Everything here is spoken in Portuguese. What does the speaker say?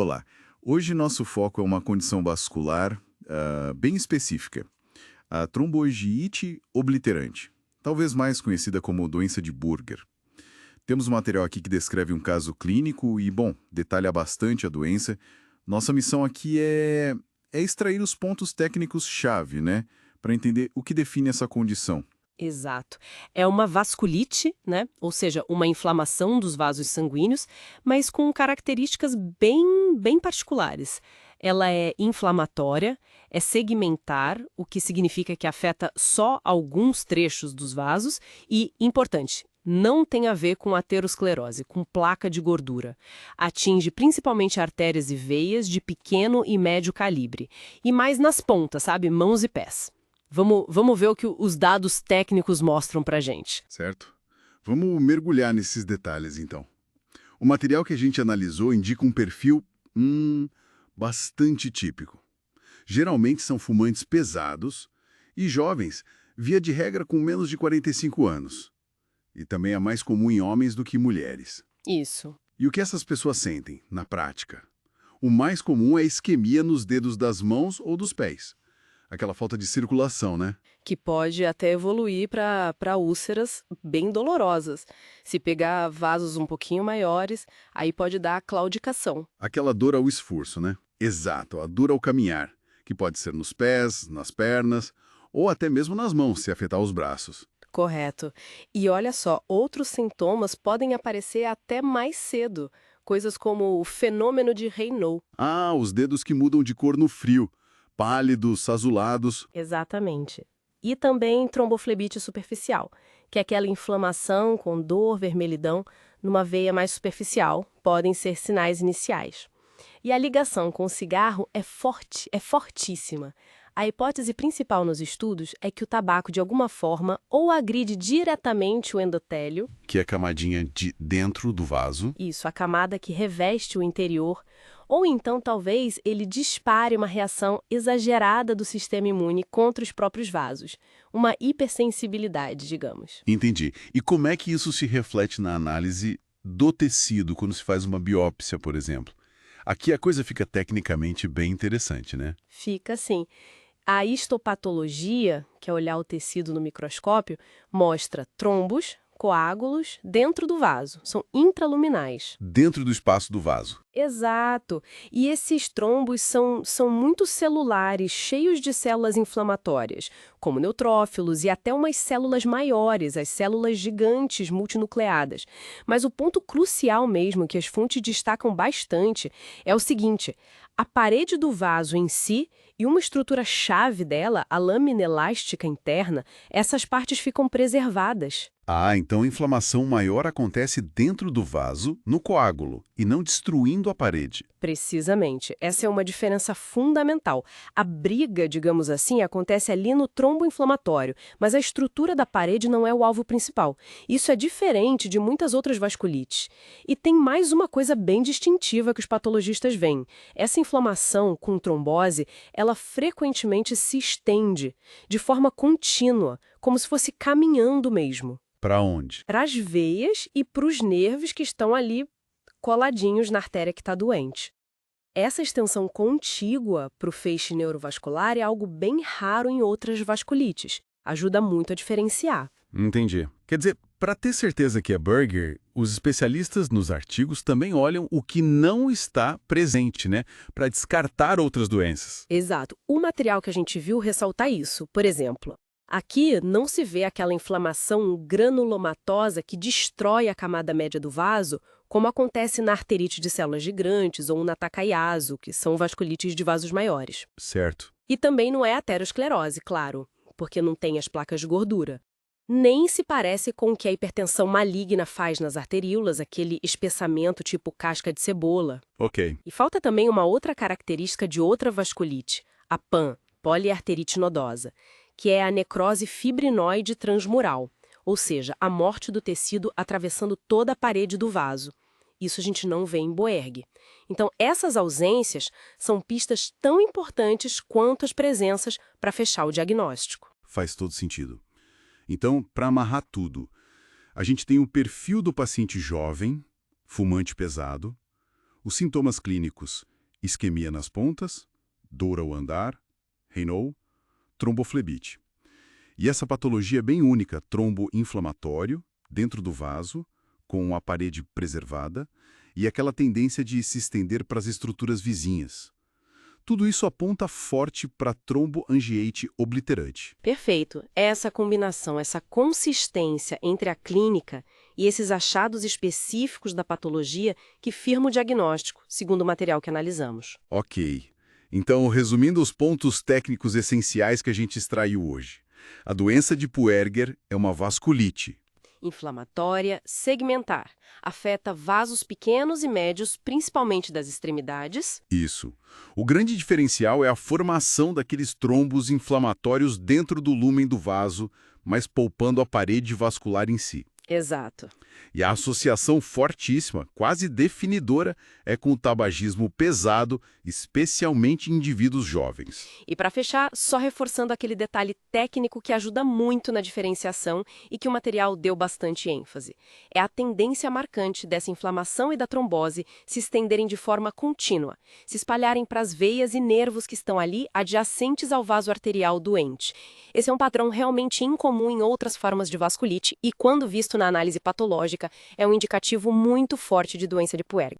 Olá, hoje nosso foco é uma condição vascular bem específica, a tromboangiite obliterante, talvez mais conhecida como doença de Buerger. Temos um material aqui que descreve um caso clínico e, bom, detalha bastante a doença. Nossa missão aqui é extrair os pontos técnicos-chave, né, para entender o que define essa condição. Exato. É uma vasculite, né? Ou seja, uma inflamação dos vasos sanguíneos, mas com características bem particulares. Ela é inflamatória, é segmentar, o que significa que afeta só alguns trechos dos vasos e, importante, não tem a ver com aterosclerose, com placa de gordura. Atinge principalmente artérias e veias de pequeno e médio calibre. E mais nas pontas, sabe? Mãos e pés. Vamos ver o que os dados técnicos mostram pra gente. Certo? Vamos mergulhar nesses detalhes, então. O material que a gente analisou indica um perfil bastante típico. Geralmente são fumantes pesados e jovens, via de regra com menos de 45 anos. E também é mais comum em homens do que mulheres. Isso. E o que essas pessoas sentem, na prática? O mais comum é isquemia nos dedos das mãos ou dos pés. Aquela falta de circulação, né? Que pode até evoluir para úlceras bem dolorosas. Se pegar vasos um pouquinho maiores, aí pode dar claudicação. Aquela dor ao esforço, né? Exato, a dor ao caminhar, que pode ser nos pés, nas pernas ou até mesmo nas mãos, se afetar os braços. Correto. E olha só, outros sintomas podem aparecer até mais cedo. Coisas como o fenômeno de Raynaud. Ah, os dedos que mudam de cor no frio, pálidos, azulados. Exatamente. E também tromboflebite superficial, que é aquela inflamação com dor, vermelhidão, numa veia mais superficial, podem ser sinais iniciais. E a ligação com o cigarro é forte, é fortíssima. A hipótese principal nos estudos é que o tabaco, de alguma forma, ou agride diretamente o endotélio, Que é a camadinha de dentro do vaso. isso, a camada que reveste o interior, ou então talvez ele dispare uma reação exagerada do sistema imune contra os próprios vasos, uma hipersensibilidade, digamos. Entendi. E como é que isso se reflete na análise do tecido, quando se faz uma biópsia, por exemplo? Aqui a coisa fica tecnicamente bem interessante, né? Fica assim. A histopatologia, que é olhar o tecido no microscópio, mostra trombos, coágulos dentro do vaso, são intraluminais. Dentro do espaço do vaso. Exato. E esses trombos são muito celulares, cheios de células inflamatórias, como neutrófilos e até umas células maiores, as células gigantes multinucleadas. Mas o ponto crucial mesmo, que as fontes destacam bastante, é o seguinte: a parede do vaso em si e uma estrutura chave dela, a lâmina elástica interna, essas partes ficam preservadas. Ah, então a inflamação maior acontece dentro do vaso, no coágulo, e não destruindo a parede. Precisamente. Essa é uma diferença fundamental. A briga, digamos assim, acontece ali no trombo inflamatório, mas a estrutura da parede não é o alvo principal. Isso é diferente de muitas outras vasculites. E tem mais uma coisa bem distintiva que os patologistas veem. Essa inflamação com trombose, ela frequentemente se estende de forma contínua, como se fosse caminhando mesmo. Para onde? Para as veias e para os nervos que estão ali coladinhos na artéria que está doente. Essa extensão contígua para o feixe neurovascular é algo bem raro em outras vasculites. Ajuda muito a diferenciar. Entendi. Quer dizer, para ter certeza que é Buerger, os especialistas nos artigos também olham o que não está presente, né? Para descartar outras doenças. Exato. O material que a gente viu ressalta isso. Por exemplo, aqui não se vê aquela inflamação granulomatosa que destrói a camada média do vaso, como acontece na arterite de células gigantes ou na Takayuki, que são vasculites de vasos maiores. Certo. E também não é aterosclerose, claro, porque não tem as placas de gordura. Nem se parece com o que a hipertensão maligna faz nas arteríolas, aquele espessamento tipo casca de cebola. Ok. E falta também uma outra característica de outra vasculite, a PAN, poliarterite nodosa, que é a necrose fibrinoide transmural, ou seja, a morte do tecido atravessando toda a parede do vaso. Isso a gente não vê em Buerg. Então, essas ausências são pistas tão importantes quanto as presenças para fechar o diagnóstico. Faz todo sentido. Então, para amarrar tudo, a gente tem o perfil do paciente jovem, fumante pesado, Os sintomas clínicos: isquemia nas pontas, dor ao andar, Raynaud, tromboflebite. E essa patologia é bem única, trombo inflamatório, dentro do vaso, com a parede preservada, e aquela tendência de se estender para as estruturas vizinhas. Tudo isso aponta forte para tromboangiite obliterante. Perfeito. Essa combinação, essa consistência entre a clínica e esses achados específicos da patologia que firma o diagnóstico, segundo o material que analisamos. Ok. Então, resumindo os pontos técnicos essenciais que a gente extraiu hoje. A doença de Puerger é uma vasculite. Inflamatória, segmentar. Afeta vasos pequenos e médios, principalmente das extremidades. Isso. O grande diferencial é a formação daqueles trombos inflamatórios dentro do lúmen do vaso, mas poupando a parede vascular em si. Exato. E a associação fortíssima, quase definidora, é com o tabagismo pesado, especialmente em indivíduos jovens. E para fechar, só reforçando aquele detalhe técnico que ajuda muito na diferenciação e que o material deu bastante ênfase. É a tendência marcante dessa inflamação e da trombose se estenderem de forma contínua, se espalharem para as veias e nervos que estão ali adjacentes ao vaso arterial doente. Esse é um padrão realmente incomum em outras formas de vasculite e, quando visto na análise patológica, é um indicativo muito forte de doença de Puerger.